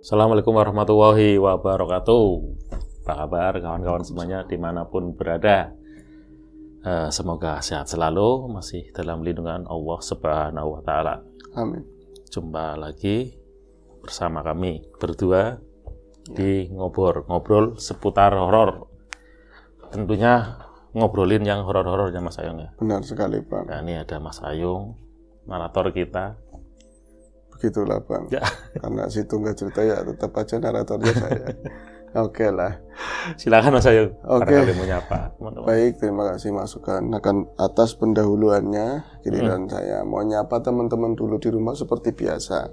Assalamualaikum warahmatullahi wabarakatuh. Apa kabar kawan-kawan semuanya dimanapun berada? Semoga sehat selalu, masih dalam lindungan Allah Subhanahu wa Ta'ala. Amin. Jumpa lagi bersama kami berdua di ngobrol seputar horor. Tentunya ngobrolin yang horor-horornya Mas Ayung ya. Benar sekali, Bang. Nah, ini ada Mas Ayung, narator kita. Begitulah, Bang. Ya. Karena situ nggak cerita ya tetap aja naratornya saya. Oke lah. Silakan Mas Ayung. Oke. Mau nyapa, teman-teman. Baik, terima kasih masukan. Atas pendahuluannya, giliran saya mau nyapa teman-teman dulu di rumah seperti biasa.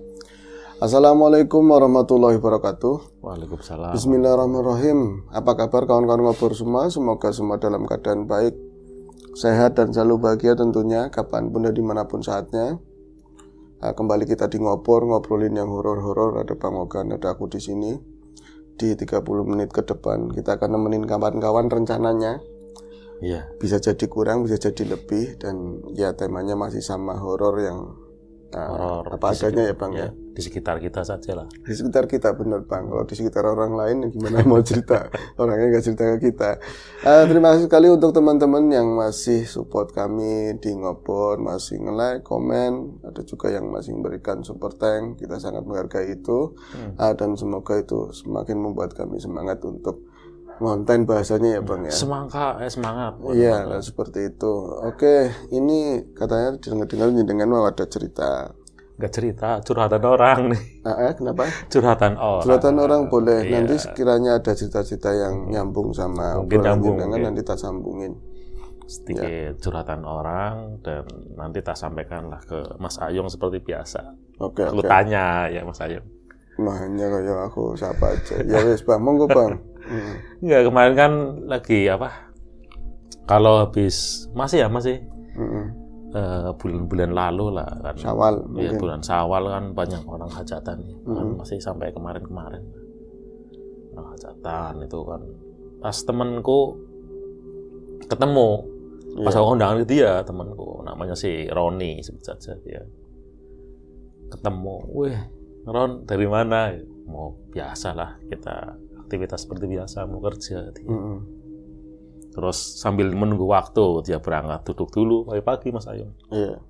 Assalamualaikum warahmatullahi wabarakatuh. Waalaikumsalam. Bismillahirrahmanirrahim. Apa kabar kawan-kawan ngobrol semua? Semoga semua dalam keadaan baik, sehat dan selalu bahagia tentunya, kapanpun dan dimanapun saatnya. Kembali kita di ngobrolin yang horor-horor. Ada Bang Ogan, ada aku di sini. Di 30 menit ke depan kita akan nemenin kawan-kawan rencananya. Iya. Bisa jadi kurang, bisa jadi lebih, dan ya temanya masih sama horor yang Horor apa adanya ya Bang ya. Di sekitar kita saja lah. Di sekitar kita, bener Bang. Kalau di sekitar orang lain gimana mau cerita? Orangnya nggak cerita ke kita. Terima kasih sekali untuk teman-teman yang masih support kami di ngobrol, masih nge-like, komen. Ada juga yang masih memberikan super thank. Kita sangat menghargai itu. Dan semoga itu semakin membuat kami semangat untuk konten bahasanya ya Bang ya. Semangat. Iya, seperti itu. Oke, ini katanya dengar-dengar dengan ada cerita. Gak cerita, curhatan orang nih. Kenapa? Curhatan orang. Curhatan orang boleh. Iya. Nanti sekiranya ada cerita-cerita yang nyambung sama Mungkin nyambung, nanti kita sambungin. Sedikit curhatan orang dan nanti tak sampaikanlah ke Mas Ayung seperti biasa. Oke. Aku tanya ya Mas Ayung. Mahanya kayak aku siapa aja. Ya wes Bang, monggo Bang. Enggak, kemarin kan lagi apa? Kalau habis masih. Bulan-bulan lalu lah kan. Syawal Ya, mungkin. bulan Syawal kan banyak orang hajatan ya. Kan masih sampai kemarin orang hajatan itu kan. Pas temenku ketemu pas aku undangan ke dia, temanku namanya si Roni sebut saja dia. Ketemu, "Weh, Ron dari mana?" Mau biasa lah, kita aktivitas seperti biasa, mau kerja dia. Terus sambil menunggu waktu dia berangkat, duduk dulu pagi-pagi Mas Ayung. Iya.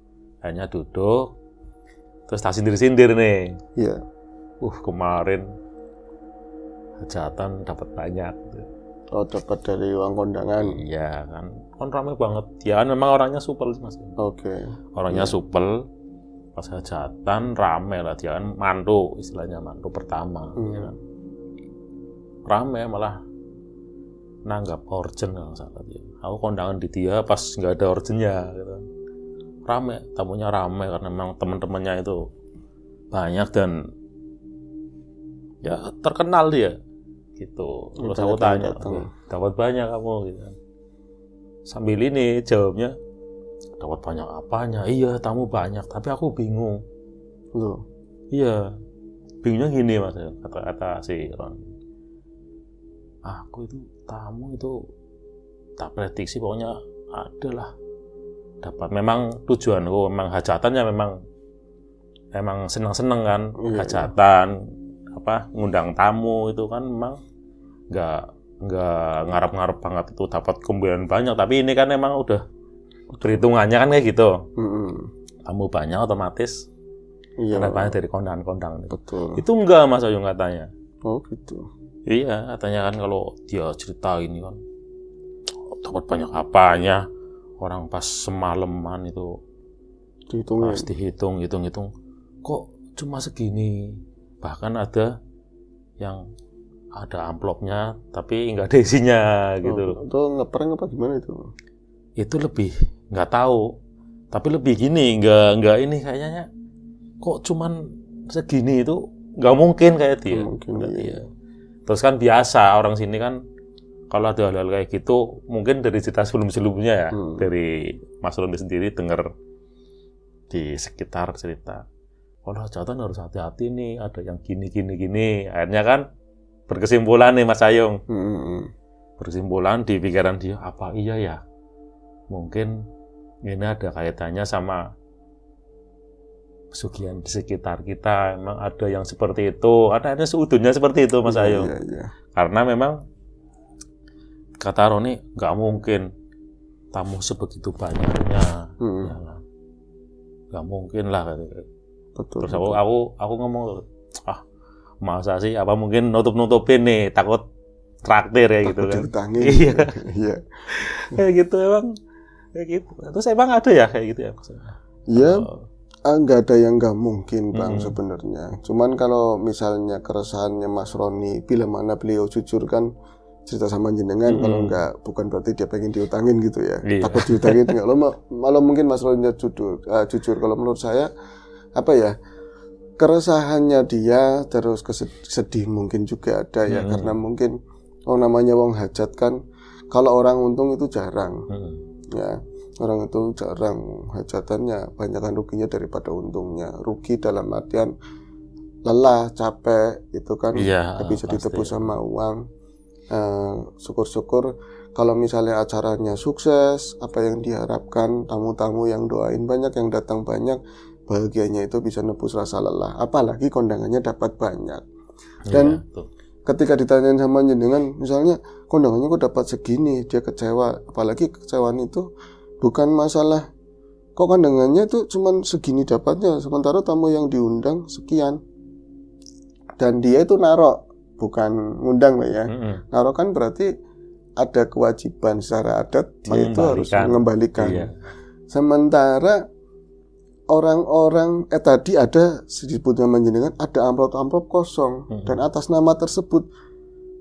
Hanya duduk, terus tak sindir-sindir nih. Iya. Kemarin hajatan dapat banyak. Oh, dapat dari uang kondangan. Iya kan ramai banget. Ya memang orangnya supel Mas. Oke. Orangnya supel. Pas hajatan rame lah, dia kan mantu, istilahnya mantu pertama. Ya kan. Rame malah nanggap orjen kalau salah dia. Aku kondangan di dia pas nggak ada orjennya gitu. Rame, tamunya rame karena memang teman-temannya itu banyak dan ya terkenal dia gitu. Terus aku tanya, dapat banyak kamu gitu. Sambil ini jawabnya, dapat banyak apanya? Iya, tamu banyak, tapi aku bingung. Loh. Iya, bingungnya gini Mas, kata si Ron. Aku itu tamu itu tak prediksi, pokoknya ada lah dapat. Memang tujuanku memang hajatannya memang senang-senang kan. Hajatan ngundang tamu itu kan memang nggak ngarep-ngarep banget itu dapat kembalian banyak, tapi ini kan memang udah perhitungannya kan kayak gitu. Tamu banyak otomatis karena banyak dari kondangan-kondangan. Betul. Itu enggak Mas Ayung katanya. Oh gitu. Iya, katanya kan kalau dia cerita ini kan dapat banyak apanya. Orang pas semalaman itu pas dihitung, kok cuma segini. Bahkan ada yang ada amplopnya tapi nggak ada isinya gitu. Itu ngeprank apa gimana itu? Itu lebih nggak tahu. Tapi lebih gini, nggak ini kayaknya. Kok cuman segini itu nggak mungkin kayak dia. Iya. Terus kan biasa orang sini kan kalau ada hal-hal kayak gitu mungkin dari cerita sebelum-sebelumnya ya, dari Mas Roni sendiri dengar di sekitar cerita. Kalau hajatan harus hati-hati nih, ada yang gini. Akhirnya kan berkesimpulan nih Mas Ayung. Berkesimpulan di pikiran dia, apa iya ya? Mungkin ini ada kaitannya sama pesugihan di sekitar kita. Memang ada yang seperti itu, ada seudunnya seperti itu Mas Ayu. Iya. Karena memang kata Roni nggak mungkin tamu sebegitu banyaknya, ya kan? Nggak mungkin lah. Betul. Terus aku ngomong, masa sih apa mungkin nutup-nutupin nih, takut traktir ya gitu kan. Diutangin. Iya. Kayak gitu emang. Kayak gitu. Terus emang ada ya kayak gitu ya maksudnya? Iya. Nggak ada yang nggak mungkin Bang sebenarnya. Cuman kalau misalnya keresahannya Mas Roni bila mana beliau jujur kan cerita sama jenengan, kalau nggak bukan berarti dia pengen diutangin gitu ya. Iya. Takut diutangin. Kalau mungkin Mas Roni jujur. Kalau menurut saya apa ya, keresahannya dia terus sedih mungkin juga ada ya, karena mungkin namanya wong hajat kan, kalau orang untung itu jarang ya, orang itu jarang hajatannya, banyakkan ruginya daripada untungnya. Rugi dalam artian lelah, capek itu kan bisa ditebus sama uang. Syukur-syukur kalau misalnya acaranya sukses, apa yang diharapkan, tamu-tamu yang doain banyak, yang datang banyak, bahagianya itu bisa nebus rasa lelah, apalagi kondangannya dapat banyak. Dan ketika ditanyain sama jenengan, misalnya kondangannya kok dapat segini, dia kecewa. Apalagi kekecewaan itu bukan masalah kok kondangannya itu cuman segini dapatnya, sementara tamu yang diundang sekian. Dan dia itu narok, bukan ngundang lah ya. Narok kan berarti ada kewajiban secara adat, dia itu harus mengembalikan. Iya. Sementara orang-orang tadi ada disebutnya menjenengan ada amplop-amplop kosong, dan atas nama tersebut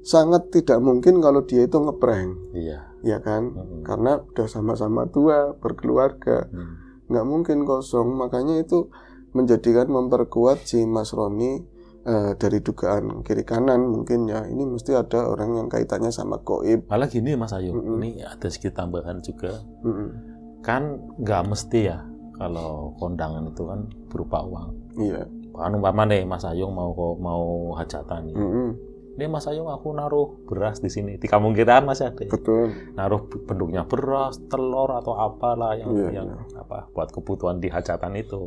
sangat tidak mungkin kalau dia itu ngeprank. Ya kan? Karena udah sama-sama tua, berkeluarga, nggak mungkin kosong. Makanya itu menjadikan memperkuat si Mas Roni dari dugaan kiri kanan mungkin ya, ini mesti ada orang yang kaitannya sama gaib. Malah gini Mas Ayu, ini ada sedikit tambahan juga. Kan nggak mesti ya kalau kondangan itu kan berupa uang. Iya. Kan umpama nih Mas Ayung mau hajatan nih. Ini Mas Ayung aku naruh beras di sini. Di kampung kita kan masih ada. Betul. Naruh bentuknya beras, telur atau apalah yang apa buat kebutuhan di hajatan itu.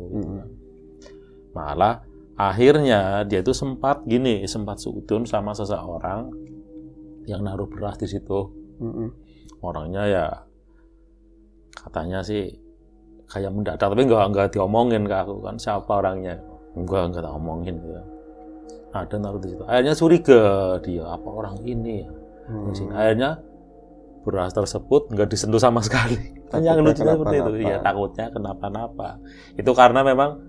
Malah akhirnya dia itu sempat seudun sama seseorang yang naruh beras di situ. Orangnya ya katanya sih kayak mendadak, tapi enggak diomongin ke aku kan siapa orangnya, enggak tak omongin gitu. Ada naruh di situ. Akhirnya curiga dia, apa orang ini ya. Akhirnya beras tersebut enggak disentuh sama sekali. Kan yang lucu seperti itu, ya takutnya kenapa-napa. Itu karena memang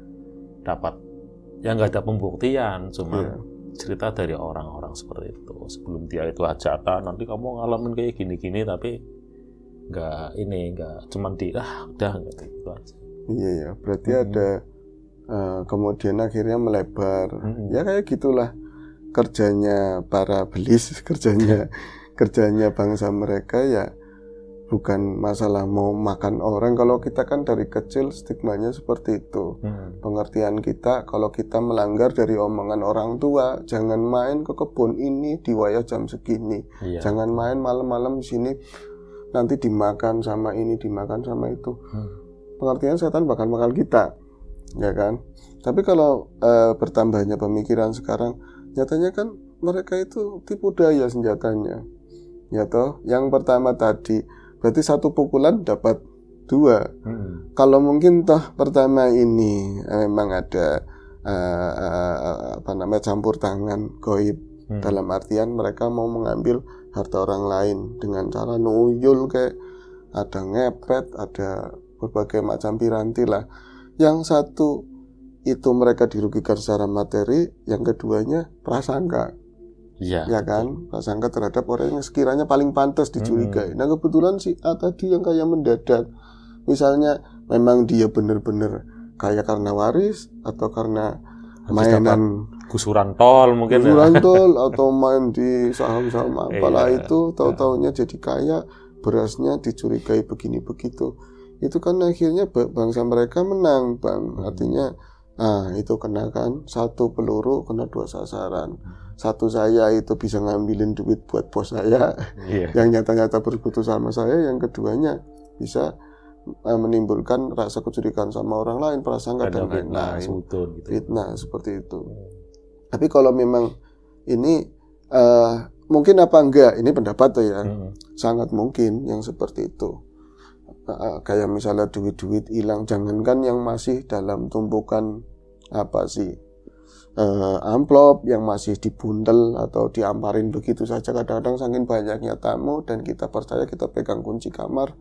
dapat yang enggak ada pembuktian, cuma cerita dari orang-orang seperti itu. Sebelum dia itu hajatan, nanti kamu ngalamin kayak gini-gini, tapi enggak cuman udah gitu aja. Iya ya, berarti ada kemudian akhirnya melebar. Ya kayak gitulah kerjanya para belis, kerjanya bangsa mereka ya, bukan masalah mau makan orang. Kalau kita kan dari kecil stigmanya seperti itu. Pengertian kita kalau kita melanggar dari omongan orang tua, jangan main ke kebun ini di wayah jam segini. Jangan main malam-malam di sini, nanti dimakan sama ini, dimakan sama itu. Pengertian setan bakal kita, ya kan? Tapi kalau bertambahnya pemikiran sekarang, nyatanya kan mereka itu tipu daya senjatanya, ya toh. Yang pertama tadi berarti satu pukulan dapat dua. Kalau mungkin toh pertama ini memang ada campur tangan gaib, dalam artian mereka mau mengambil harta orang lain dengan cara nuyul, kayak ada ngepet, ada berbagai macam piranti lah. Yang satu itu mereka dirugikan secara materi, yang keduanya prasangka. Ya kan, prasangka terhadap orang yang sekiranya paling pantas dicurigai. Nah kebetulan si A tadi yang kayak mendadak, misalnya memang dia benar-benar kaya karena waris atau karena mainan gusuran tol mungkin, tol atau main di saham-saham apalah itu, tahu-taunya jadi kaya, berasnya dicurigai begini begitu. Itu kan akhirnya bangsa mereka menang, Bang. Artinya itu kena kan, satu peluru kena dua sasaran. Satu, saya itu bisa ngambilin duit buat bos saya yang nyata-nyata bersekutu sama saya. Yang keduanya bisa menimbulkan rasa kecurigaan sama orang lain, prasangka dan lain-lain. Gitu. Fitnah seperti itu. Tapi kalau memang ini mungkin apa enggak, ini pendapat tuh ya. Sangat mungkin yang seperti itu. Kayak misalnya duit-duit hilang, jangankan yang masih dalam tumpukan amplop yang masih dibuntel atau diamparin begitu saja. Kadang-kadang saking banyaknya tamu dan kita percaya, kita pegang kunci kamar,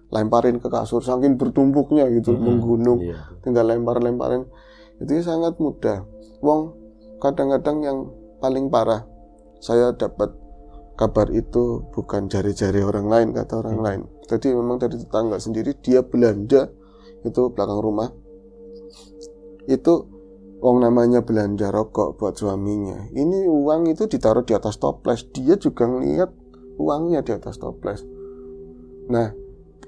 lemparin ke kasur, saking bertumpuknya gitu, menggunung, tinggal lemparin, itu sangat mudah. Wong kadang-kadang yang paling parah, saya dapat kabar itu bukan jari-jari orang lain, kata orang lain. Jadi memang dari tetangga sendiri, dia belanja itu belakang rumah. Itu wong namanya belanja rokok buat suaminya. Ini uang itu ditaruh di atas toples. Dia juga ngeliat uangnya di atas toples. Nah,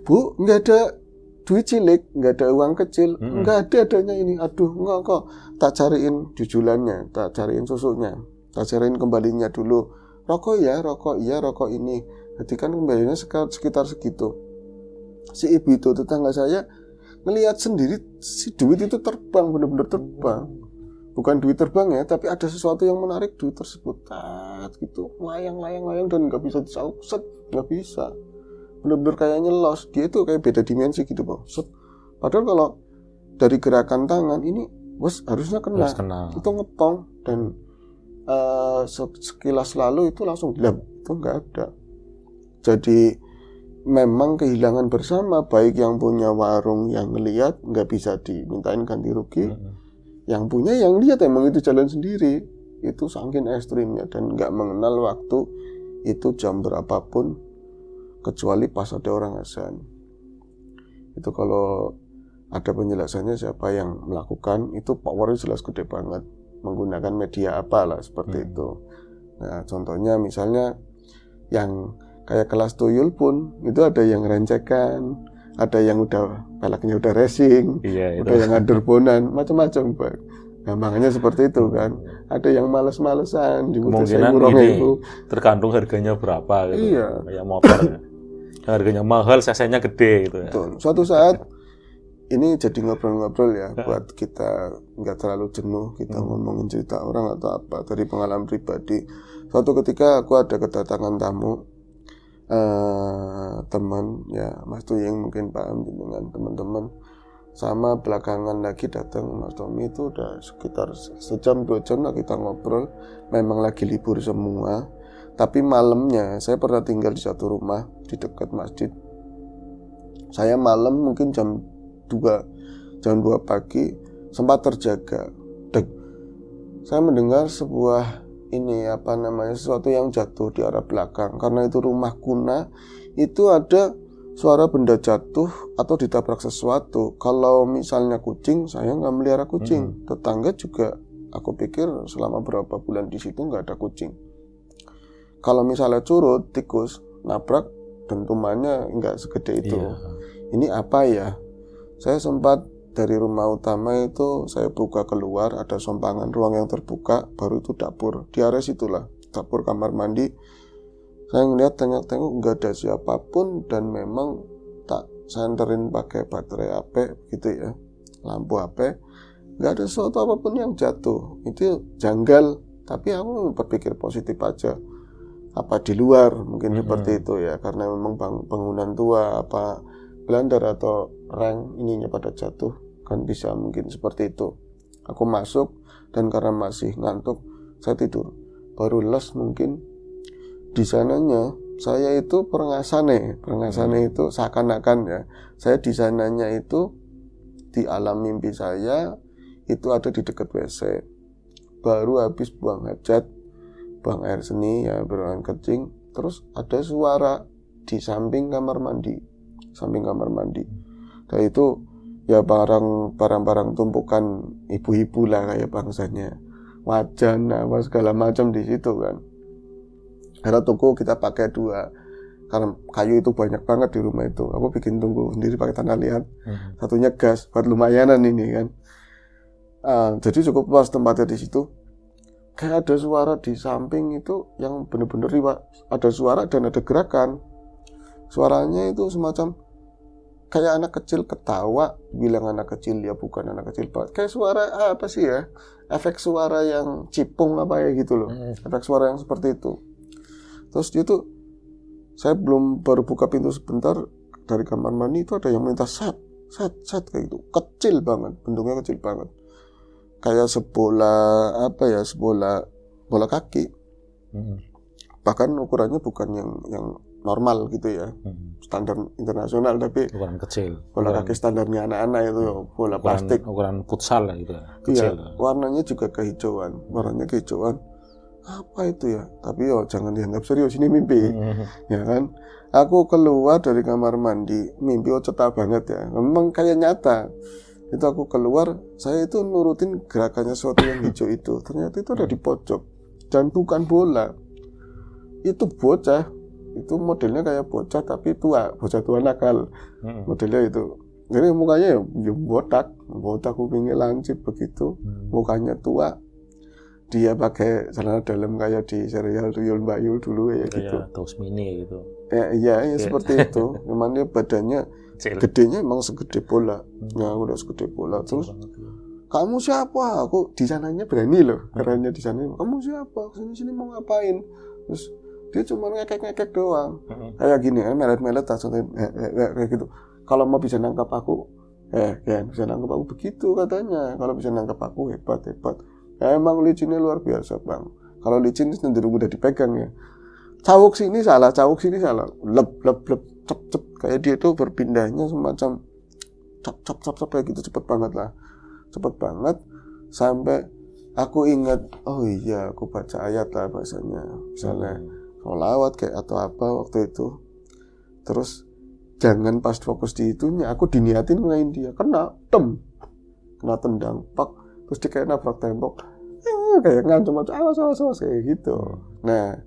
Bu, nggak ada duit cilik, nggak ada uang kecil, nggak ada adanya ini. Aduh, nggak kok. Tak cariin jujulannya, tak cariin susunya, tak cariin kembalinya dulu. Rokok ini. Jadi kan kembalinya sekitar segitu. Si ibu itu, tetangga saya, ngelihat sendiri si duit itu terbang, benar-benar terbang. Bukan duit terbang ya, tapi ada sesuatu yang menarik duit tersebut. Gitu, layang dan nggak bisa disauset, nggak bisa. Benar-benar kayaknya lost. Dia itu kayak beda dimensi gitu, Bang. Padahal kalau dari gerakan tangan ini, harusnya kena. Itu ngepong dan sekilas lalu itu langsung itu nggak ada. Jadi memang kehilangan bersama, baik yang punya warung yang ngelihat nggak bisa dimintain ganti rugi, yang punya yang lihat emang itu jalan sendiri, itu saking ekstrimnya dan nggak mengenal waktu itu jam berapapun kecuali pas ada orang azan. Itu kalau ada penjelasannya siapa yang melakukan, itu powernya jelas gede banget, menggunakan media apalah seperti itu. Nah, contohnya misalnya yang kayak kelas tuyul pun itu ada yang rencekan, ada yang udah peleknya udah racing, udah yang aderbonan, macam-macam, Pak. Gampangannya seperti itu kan. Ada yang males-malesan, kemungkinan ini tergantung harganya berapa gitu. Iya. Kayak motor ya. Harganya mahal, cc-nya gede gitu ya. Betul. Suatu saat ini jadi ngobrol-ngobrol ya, buat kita nggak terlalu jenuh kita ngomongin cerita orang atau apa, dari pengalaman pribadi. Suatu ketika aku ada kedatangan tamu, teman ya, Mas Tuyeng mungkin paham dengan teman-teman. Sama belakangan lagi datang Mas Tommy, itu udah sekitar sejam 2 jam lah kita ngobrol. Memang lagi libur semua, tapi malamnya saya pernah tinggal di satu rumah di dekat masjid. Saya malam mungkin jam 2 pagi sempat terjaga. Saya mendengar sebuah sesuatu yang jatuh di arah belakang. Karena itu rumah kuna, itu ada suara benda jatuh atau ditabrak sesuatu. Kalau misalnya kucing, saya nggak melihara kucing. Tetangga juga, aku pikir selama berapa bulan di situ nggak ada kucing. Kalau misalnya curut, tikus nabrak, dentumannya nggak segede itu. Ini apa ya? Saya sempat dari rumah utama itu saya buka keluar, ada sompangan ruang yang terbuka, baru itu dapur. Di area situlah, dapur kamar mandi. Saya ngeliat tengok-tengok nggak ada siapapun dan memang tak senterin pakai baterai HP gitu ya, lampu HP, nggak ada sesuatu apapun yang jatuh. Itu janggal, tapi aku berpikir positif aja. Apa di luar mungkin seperti itu ya, karena memang bangunan tua, apa blunder atau reng ininya pada jatuh, kan bisa mungkin seperti itu. Aku masuk dan karena masih ngantuk, saya tidur. Baru les mungkin. Di sananya saya itu perengasane itu seakan-akan ya, saya di sananya itu di alam mimpi saya itu ada di dekat WC, baru habis buang hajat, buang air seni ya, buang kencing, terus ada suara di samping kamar mandi. Dan itu ya barang-barang tumpukan ibu-ibu lah kayak bangsanya, wajan apa segala macam di situ kan. Karena tungku kita pakai 2, karena kayu itu banyak banget di rumah itu. Aku bikin tungku sendiri pakai tanah liat, satunya gas buat lumayanan ini kan. Jadi cukup luas tempatnya di situ. Kayak ada suara di samping itu yang benar-benar ada suara dan ada gerakan. Suaranya itu semacam kayak anak kecil ketawa, bilang anak kecil, ya bukan anak kecil banget. Kayak suara apa sih ya? Efek suara yang cipung apa ya gitu loh. Efek suara yang seperti itu. Terus dia tuh, saya baru buka pintu sebentar, dari kamar mandi itu ada yang minta set kayak gitu. Kecil banget, bentuknya kecil banget. Kayak bola kaki. Bahkan ukurannya bukan yang normal gitu ya, standar internasional, tapi ukuran kecil, bola kaki standarnya anak-anak itu, bola plastik, ukuran futsal lah gitu, kecil. Iya, warnanya juga kehijauan, apa itu ya, tapi jangan dianggap serius, ini mimpi. Ya kan, aku keluar dari kamar mandi, mimpi cetak banget ya, memang kayak nyata. Itu aku keluar, saya itu nurutin gerakannya sesuatu yang hijau itu, ternyata itu ada di pojok, dan bukan bola, itu bocah. Itu modelnya kayak bocah tapi bocah tua nakal. Modelnya itu. Jadi mukanya ya botak kupingnya lancip begitu. Mukanya tua. Dia pakai celana dalam kayak di serial Tuyul Mbak Yul dulu ya gitu. Kayak Taus Mini gitu. Ya seperti itu. Memang dia badannya gedenya emang segede bola. Ya udah segede bola. Terus kamu siapa? Aku di sananya berani loh. Kerennya di sana. Kamu siapa? Sini mau ngapain? Terus dia cuma ngekek doang, kayak gini, melet-melet kayak gitu. Kalau mau bisa nangkap aku, bisa nangkap aku begitu katanya. Kalau bisa nangkap aku hebat. Emang licinnya luar biasa bang. Kalau licin cenderung mudah dipegang ya. Cawuk sini salah, lep, cep, kayak dia tuh berpindahnya semacam cap kayak gitu, cepet banget, sampai aku ingat, oh iya aku baca ayat lah bahasanya, misalnya sholawat kayak atau apa waktu itu. Terus jangan pas fokus di itunya, aku diniatin main dia, kena tendang, pak, terus dia kayak nabrak tembok, kayak ngancam awas kayak gitu. Nah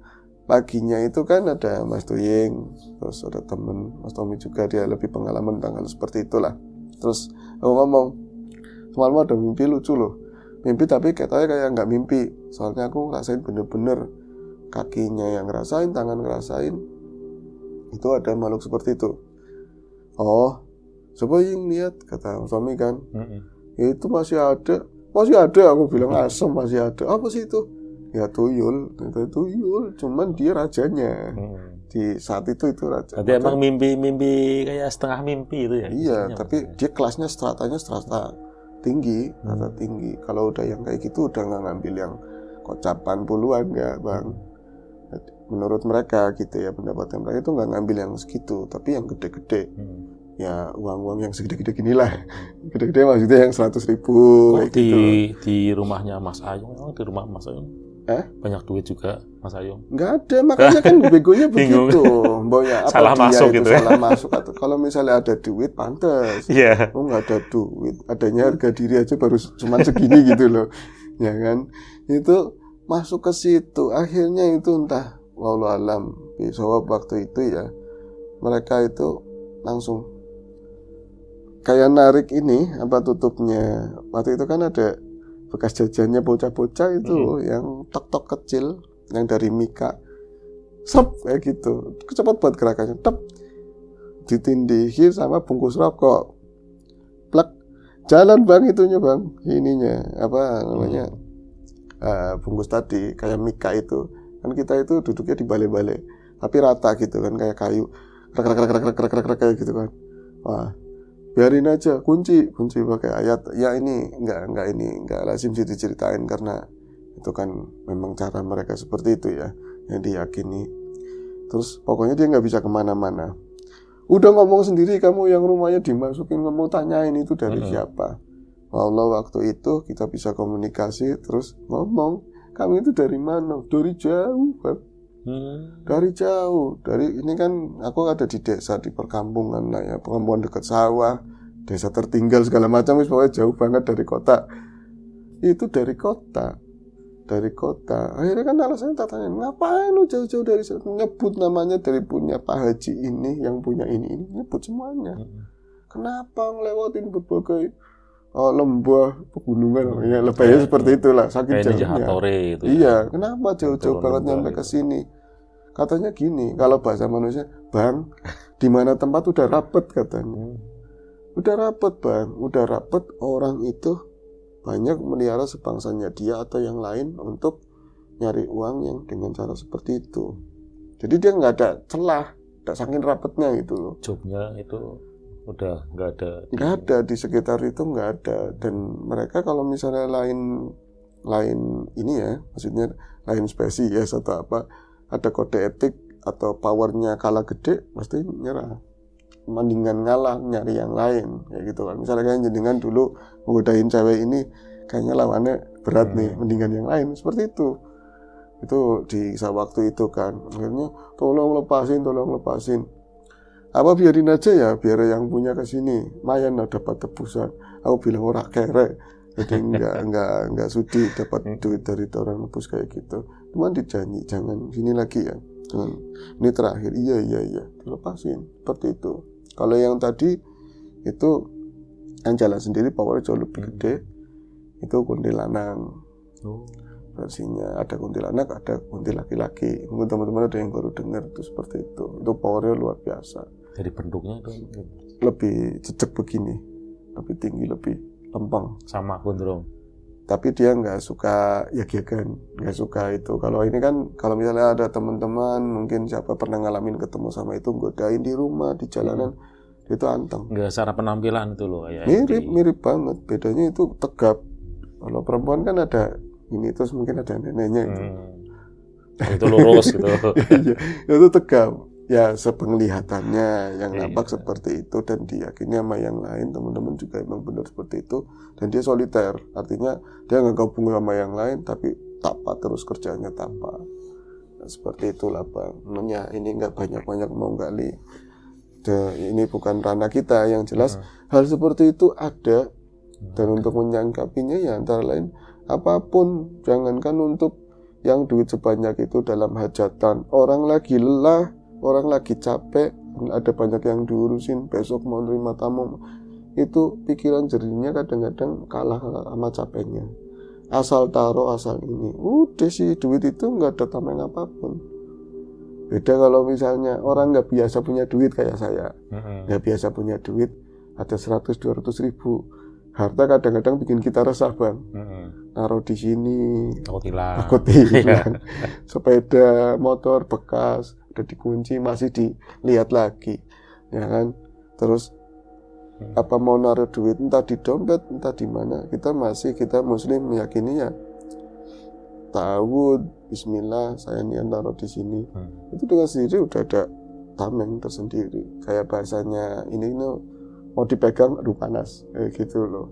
paginya itu kan ada Mas Tuying, terus ada temen Mas Tommy juga, dia lebih pengalaman tentang hal seperti itulah. Terus aku ngomong, semalam ada mimpi lucu loh, mimpi tapi katanya kayak nggak mimpi, soalnya aku ngerasain bener-bener kakinya yang ngerasain, tangan ngerasain, itu ada makhluk seperti itu. Oh, coba yang lihat, kata suami kan, itu masih ada, aku bilang asem masih ada. Apa sih itu? Ya tuyul, cuman dia rajanya. Di saat itu raja. Jadi emang mimpi kayak setengah mimpi itu ya? Iya, tapi dia kelasnya stratanya strata tinggi. Kalau udah yang kayak gitu udah nggak ngambil yang kocapan puluhan ya bang. Menurut mereka gitu ya, pendapatan mereka itu nggak ngambil yang segitu, tapi yang gede-gede. Ya uang yang segede-gede gini lah. Gede-gede maksudnya yang 100.000 kayak gitu. Di rumahnya Mas Ayung, di rumah Mas Ayung banyak duit juga Mas Ayung? Nggak ada, makanya kan begonya begitu. Mbaknya apa salah masuk itu gitu salah masuk, atau kalau misalnya ada duit pantas. Oh nggak ada duit, adanya harga diri aja baru cuma segini gitu loh. Ya kan, itu masuk ke situ, akhirnya itu entah wallahu alam, soal waktu itu ya mereka itu langsung kayak narik ini apa tutupnya. Waktu itu kan ada bekas jajannya bocah-bocah itu yang tok kecil yang dari Mika, kayak gitu, cepat buat gerakannya, ditindihin sama bungkus rokok, plak, jalan bang itunya bang, ininya apa namanya, bungkus tadi kayak Mika itu. Kan kita itu duduknya di balai-balai, tapi rata gitu kan, kayak kayu, krek kayak gitu kan. Wah, biarin aja, kunci pakai ayat. Ya ini enggak lazim sih diceritain karena itu kan memang cara mereka seperti itu ya, yang diyakini. Terus pokoknya dia nggak bisa kemana-mana. Udah ngomong sendiri, kamu yang rumahnya dimasukin, ngomong tanyain itu dari siapa. Allah waktu itu kita bisa komunikasi, terus ngomong, kamu itu dari mana? Dari jauh, Bang. Dari jauh. Ini kan aku ada di desa, di perkampungan lah ya, perkampungan dekat sawah, desa tertinggal segala macam, pokoknya jauh banget dari kota. Itu dari kota. Akhirnya kan alasannya tak tanya, ngapain lu jauh-jauh dari sana? Nyebut namanya dari punya Pak Haji ini, yang punya ini, nyebut semuanya. Kenapa ngelewatin berbagai lembah, pegunungan, ya lebaynya seperti itulah, saking jauhnya. Gitu, iya, kenapa jauh-jauh banget nyampe ke sini? Katanya gini, kalau bahasa manusia, bang, di mana tempat udah rapet katanya. Udah rapet bang, udah rapet, orang itu banyak melihara sebangsanya dia atau yang lain untuk nyari uang yang dengan cara seperti itu. Jadi dia nggak ada celah, nggak saking rapetnya gitu loh. Jobnya itu udah nggak ada. Nggak ada di sekitar itu, nggak ada. Dan mereka kalau misalnya lain ini ya, maksudnya lain spesies atau apa, ada kode etik atau powernya kalah gede, pasti nyerah. Mendingan ngalah nyari yang lain kayak gitu kan. Misalnya kayak jenengan dulu menggodain cewek ini, kayaknya lawannya berat nih, mendingan yang lain, seperti itu di waktu itu kan. Akhirnya tolong lepasin, apa biarin aja ya, biar yang punya kesini mayan lah dapat tebusan. Aku bilang orang kere, jadi enggak sudi dapat duit dari orang nebus kayak gitu. Cuman dijanji jangan sini lagi ya, jangan, ini terakhir. Iya dilepasin seperti itu. Kalau yang tadi itu yang jalan sendiri powernya jauh lebih gede, itu kuntilanak. Versinya ada kuntilanak, ada kunti laki-laki. Mungkin teman-teman ada yang baru dengar itu seperti itu. Itu powernya luar biasa. Dari bentuknya itu lebih jejak begini, lebih tinggi, lebih lempeng. Sama gondrong. Tapi dia nggak suka yagiagan, nggak suka itu. Kalau ini kan, kalau misalnya ada teman-teman, mungkin siapa pernah ngalamin ketemu sama itu, godain di rumah, di jalanan, itu anteng. Nggak secara penampilan itu loh ya. Mirip banget. Bedanya itu tegap. Kalau perempuan kan ada ini, terus mungkin ada neneknya itu. Itu lurus gitu. Itu tegap. Ya sepenglihatannya yang nampak seperti itu, dan diyakini sama yang lain teman-teman juga emang benar seperti itu. Dan dia soliter, artinya dia nggak gabung sama yang lain, tapi tapa terus kerjanya tapa. Nah, seperti itulah bang. Namanya ini nggak banyak-banyak mau gali. Ini bukan ranah kita. Yang jelas hal seperti itu ada, dan untuk menyangkapinya ya antara lain apapun, jangankan untuk yang duit sebanyak itu dalam hajatan. Orang lagi lelah, orang lagi capek, ada banyak yang diurusin, besok mau nerima tamu, itu pikiran jernihnya kadang-kadang kalah sama capeknya. Asal taruh, asal ini, udah sih duit itu nggak ada tameng apapun. Beda kalau misalnya orang nggak biasa punya duit kayak saya, nggak biasa punya duit, ada 100-200 ribu. Harta kadang-kadang bikin kita resah bang. Naruh di sini, takut hilang. Sepeda motor bekas udah dikunci, masih dilihat lagi, ya kan. Terus apa mau naruh duit entah di dompet entah di mana, kita muslim meyakini ya ta'awud, bismillah, saya niat naruh di sini. Itu dengan sendiri udah ada tameng tersendiri. Kayak bahasanya ini mau dipegang aduh panas gitu loh.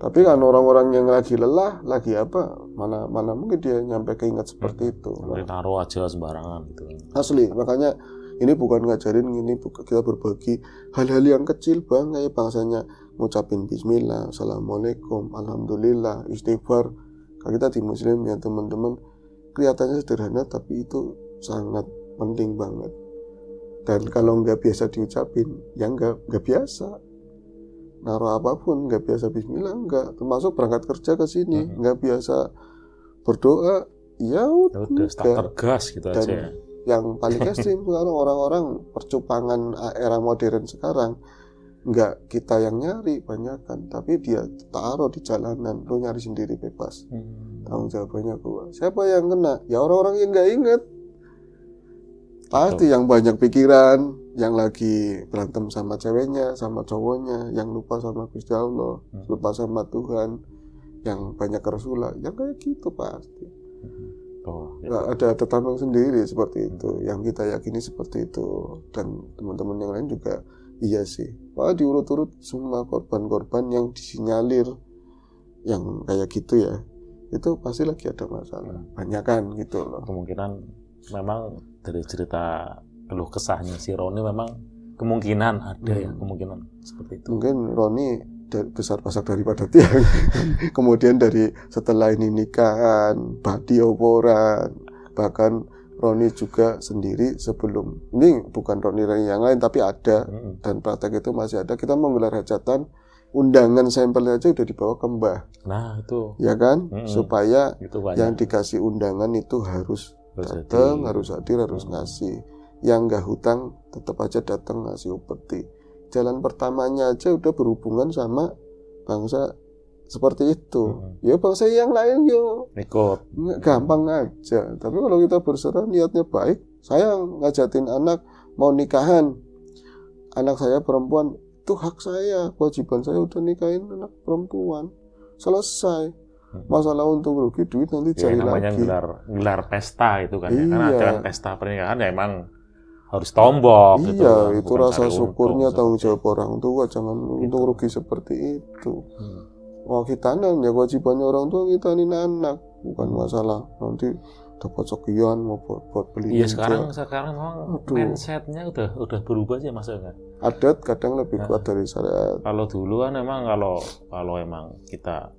Tapi kan orang-orang yang lagi lelah, lagi apa, mana mungkin dia nyampe keinget seperti itu. Taruh aja sembarangan gitu. Asli, makanya ini bukan ngajarin, ini kita berbagi hal-hal yang kecil bang, kayak bangsanya ngucapin bismillah, assalamualaikum, alhamdulillah, istighfar. Kalau kita di muslim ya teman-teman, kelihatannya sederhana tapi itu sangat penting banget. Dan kalau nggak biasa diucapin, ya nggak biasa. Naruh apapun nggak biasa bismillah, nggak, termasuk berangkat kerja ke sini nggak biasa berdoa, ya udah starter gas gitu. Dan aja. Yang paling ekstrim sekarang orang-orang percupangan era modern sekarang, nggak kita yang nyari banyakan, tapi dia taruh di jalanan, lo nyari sendiri bebas. Tanggung jawabannya gua. Siapa yang kena? Ya orang-orang yang nggak inget. Pasti yang banyak pikiran, yang lagi berantem sama ceweknya, sama cowoknya, yang lupa sama Gusti Allah, lupa sama Tuhan, yang banyak Rasulullah, yang kayak gitu pasti. Ada tameng sendiri seperti itu, yang kita yakini seperti itu, dan teman-teman yang lain juga iya sih. Wah, diurut-urut semua korban-korban yang disinyalir, yang kayak gitu ya, itu pasti lagi ada masalah, banyakan gitu loh. Kemungkinan memang dari cerita keluh kesahnya si Roni memang kemungkinan ada ya, kemungkinan seperti itu. Mungkin Roni besar pasak daripada tiang. Kemudian dari setelah ini nikahan, badi oporan, bahkan Roni juga sendiri sebelum ini, bukan Roni yang lain tapi ada, dan praktek itu masih ada. Kita mau gelar hajatan, undangan sampelnya aja udah dibawa ke Mbah. Nah itu ya kan, supaya yang dikasih undangan itu harus datang, harus hadir, harus ngasih. Yang nggak hutang tetap aja datang ngasih upeti. jalan pertamanya aja udah berhubungan sama bangsa seperti itu. Ya bangsa yang lain yo ikut. Gampang aja. Tapi kalau kita berserah niatnya baik, saya ngajatin anak mau nikahan, anak saya perempuan, itu hak saya, kewajiban saya udah nikahin anak perempuan, selesai. Masalah untung rugi duit nanti cari namanya lagi. gelar pesta itu kan. Iya. Karena ada kan pesta pernikahan ya emang harus tombok gitu. Iya, itu rasa cari syukurnya untung, tanggung jawab orang tua, jangan untung rugi seperti itu. Wah, kita ya kewajibannya orang tua ngitanin anak, bukan masalah nanti dapat sekian mau buat beli. Iya, sekarang memang mindsetnya udah berubah aja Mas kan. Adat kadang lebih kuat dari syariat. Kalau dulu kan emang kalau emang kita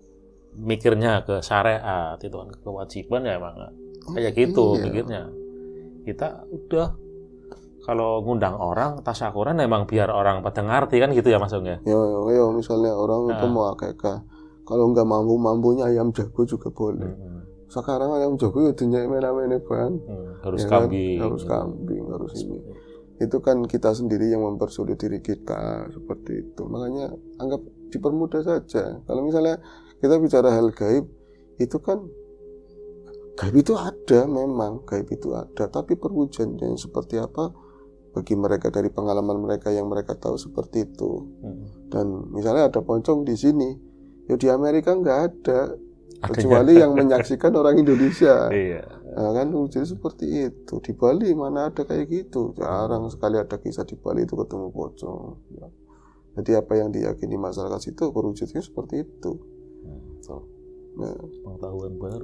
mikirnya ke syariat itu kan kewajiban ya emang kayak gitu mikirnya. Kita udah kalau ngundang orang tasyakuran emang biar orang pada ngerti kan gitu ya Mas ya. Ya misalnya orang itu mau akikah, kalau nggak mampunya ayam jago juga boleh. Sekarang ayam jago ya dinyak mena-mena bang. Harus ya kambing. Kan? Harus kambing, harus ini. Itu kan kita sendiri yang mempersulit diri kita seperti itu. Makanya anggap dipermudah saja. Kalau misalnya kita bicara hal gaib, itu kan gaib itu ada memang, gaib itu ada. Tapi perwujudannya seperti apa bagi mereka dari pengalaman mereka yang mereka tahu seperti itu. Dan misalnya ada pocong di sini, ya di Amerika nggak ada. Kecuali yang menyaksikan orang Indonesia. Iya. Nah, kan jadi seperti itu. Di Bali mana ada kayak gitu? Jarang sekali ada kisah di Bali itu ketemu pocong. Ya. Jadi apa yang diyakini masyarakat situ perwujudnya seperti itu. Nah, pengetahuan baru.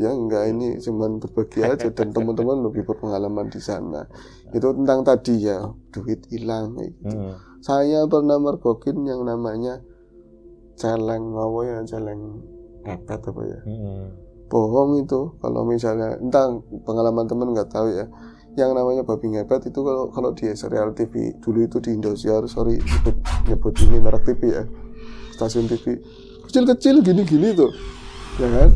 Ya enggak, ini cuman berbagi aja dan teman-teman lebih berpengalaman di sana. Itu tentang tadi ya duit hilang gitu. Saya pernah mergokin yang namanya celeng ngepet apa ya. Bohong itu kalau misalnya entah pengalaman teman nggak tahu ya. Yang namanya babi ngepet itu kalau di serial TV dulu itu di Indosiar, nyebut ini merek TV ya, stasiun TV kecil-kecil gini-gini tuh, ya kan?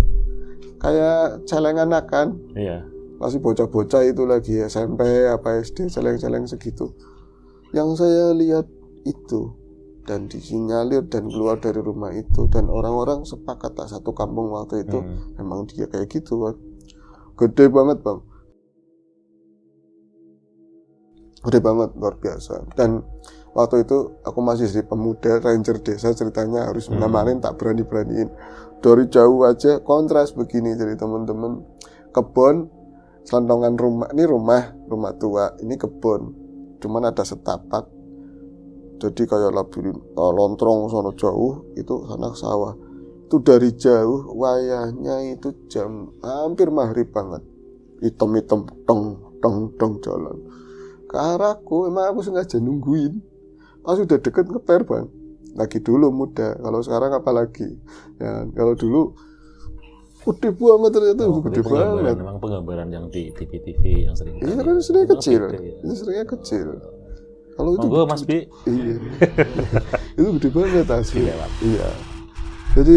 Kayak celengan kan? Iya. Masih bocah-bocah itu lagi SMP apa SD, celeng-celeng segitu. Yang saya lihat itu dan disinyalir dan keluar dari rumah itu dan orang-orang sepakat satu kampung waktu itu memang dia kayak gitu kan, gede banget bang. Gede banget, luar biasa. Dan waktu itu aku masih jadi pemuda ranger desa, ceritanya harus ngamarin tak berani-beraniin. Dari jauh aja kontras begini dari teman-teman. Kebun, selontongan rumah, ini rumah tua, ini kebun. Cuman ada setapak. Jadi kayak labirin lontrong sono jauh, itu sana sawah. Itu dari jauh, wayahnya itu jam hampir maghrib banget. Hitam-hitam, tong jalan. Ke arahku, emang aku sengaja nungguin. Pas udah deket ngeper bang. Lagi dulu muda, kalau sekarang apalagi. Ya, kalau dulu gede banget ternyata, gede banget. Memang penggambaran yang di TV yang sering. Iya kan seringnya kecil, itu seringnya kecil. Kalau itu monggo Mas Bi. Iya. Itu gede banget asli. Iya. Jadi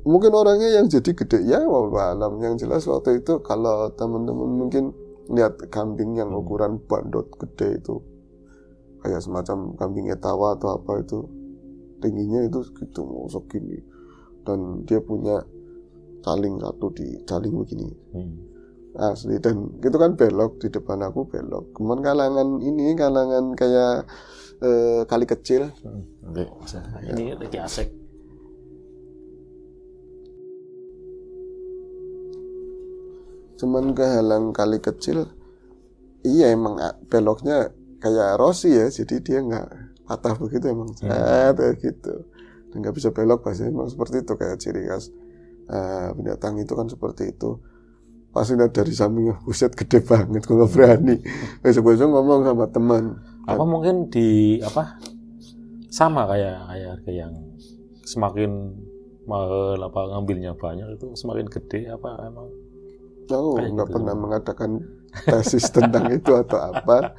mungkin orangnya yang jadi gede ya, wallahu alam. Yang jelas waktu itu kalau teman-teman mungkin lihat kambing yang ukuran bandot gede itu kayak semacam kambing etawa atau apa itu, tingginya itu segitu segini dan dia punya caling satu di caling begini asli, dan itu kan belok di depan aku, belok kemudian kalangan kayak kali kecil. Ini lagi asik. Cuman kehalang kali kecil. Iya emang beloknya kayak Rossi ya, jadi dia nggak patah begitu emang kayak gitu. Dan nggak bisa belok, bahasanya emang seperti itu, kayak ciri khas binatang itu kan seperti itu. Pas lihat dari sampingnya, buset gede banget, gue nggak berani. Besok-besok ngomong sama teman. Apa mungkin sama kayak harga yang semakin mahal apa ngambilnya banyak itu semakin gede apa emang? Aku nggak pernah mengadakan tesis tentang itu atau apa.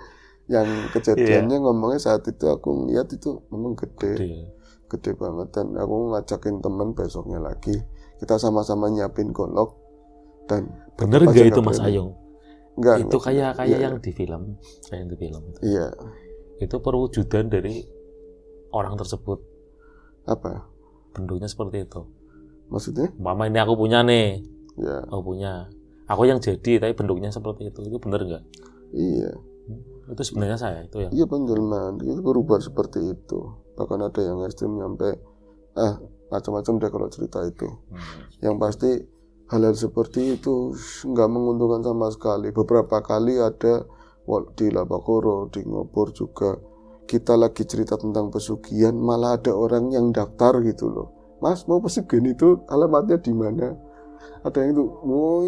Yang kejadiannya ngomongnya saat itu aku lihat itu memang gede banget, dan aku ngajakin teman besoknya lagi kita sama-sama nyiapin golok. Dan bener nggak itu Mas Ayung? Enggak, itu kayak yang di film, kayak yang di film itu. Iya. itu perwujudan dari orang tersebut. Apa? Bentuknya seperti itu. Maksudnya? Mama ini aku punya nih. Ya. Aku punya. Aku yang jadi, tapi bentuknya seperti itu. Itu benar nggak? Iya. Itu sebenarnya saya itu yang. Iya penjelmaan itu berubah seperti itu. Bahkan ada yang ekstrim sampai macam-macam deh kalau cerita itu. Yang pasti hal-hal seperti itu nggak menguntungkan sama sekali. Beberapa kali ada di Labakoro, di Ngobor juga kita lagi cerita tentang pesugihan, malah ada orang yang daftar gitu loh. Mas mau pesugihan itu alamatnya di mana? Ada yang itu,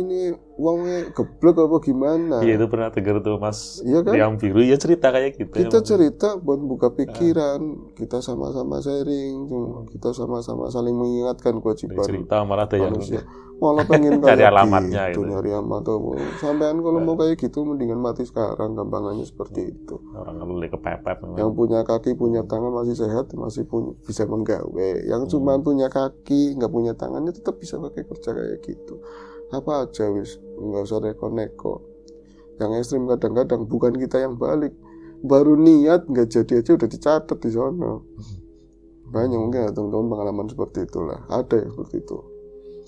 ini uangnya geblek apa gimana? Iya itu pernah dengar tuh Mas. Iya kan? Yang biru ya cerita kayak gitu. Kita cerita buat buka pikiran, kita sama-sama sharing, kita sama-sama saling mengingatkan kewajiban. Cerita malah ada yang malah pengen cari kayak alamatnya gitu, nyari alamat. Sampean kalau mau kayak gitu mendingan mati sekarang, gampangannya seperti itu. Orang lebih kepepet. Yang punya kaki, punya tangan masih sehat, masih bisa menggawe. Yang cuma punya kaki, nggak punya tangannya tetap bisa pakai kerja kayak gitu. Apa aja wis, nggak usah neko-neko. Yang ekstrim kadang-kadang bukan kita yang balik, baru niat nggak jadi aja udah dicatat di sana. Banyak mungkin ada teman-teman pengalaman seperti itulah, ada yang seperti itu.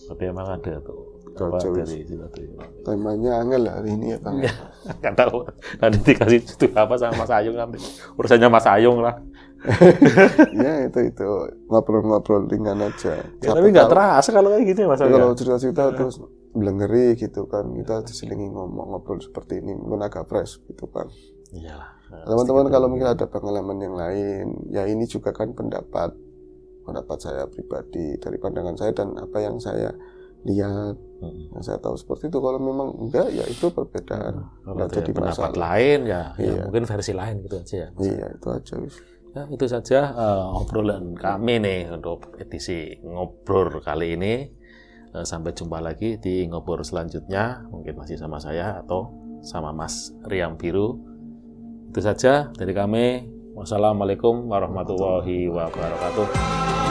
Tapi emang ada tuh. Dari temanya angel hari ini ya Bang. Nggak tahu. Nanti dikasih itu apa sama Mas Ayung nanti. Urusannya Mas Ayung lah. Ya itu ngobrol-ngobrol ringan aja. Ya, tapi nggak terasa kalau kayak gitu Mas Ayung. Kalau cerita-cerita terus belengeri gitu kan, kita diselingi ngobrol seperti ini mungkin agak fresh gitu kan. Iyalah. Teman-teman kalau mungkin ada pengalaman yang lain, ya ini juga kan pendapat saya pribadi dari pandangan saya dan apa yang saya lihat, yang saya tahu seperti itu. Kalau memang enggak, ya itu perbedaan. Kalau jadi pendapat lain ya, iya. Ya mungkin versi lain gitu aja ya. Iya itu aja. Ya, itu saja obrolan kami nih untuk edisi ngobrol kali ini. Sampai jumpa lagi di ngobrol selanjutnya, mungkin masih sama saya atau sama Mas Riam Biru. Itu saja dari kami. Wassalamualaikum warahmatullahi wabarakatuh.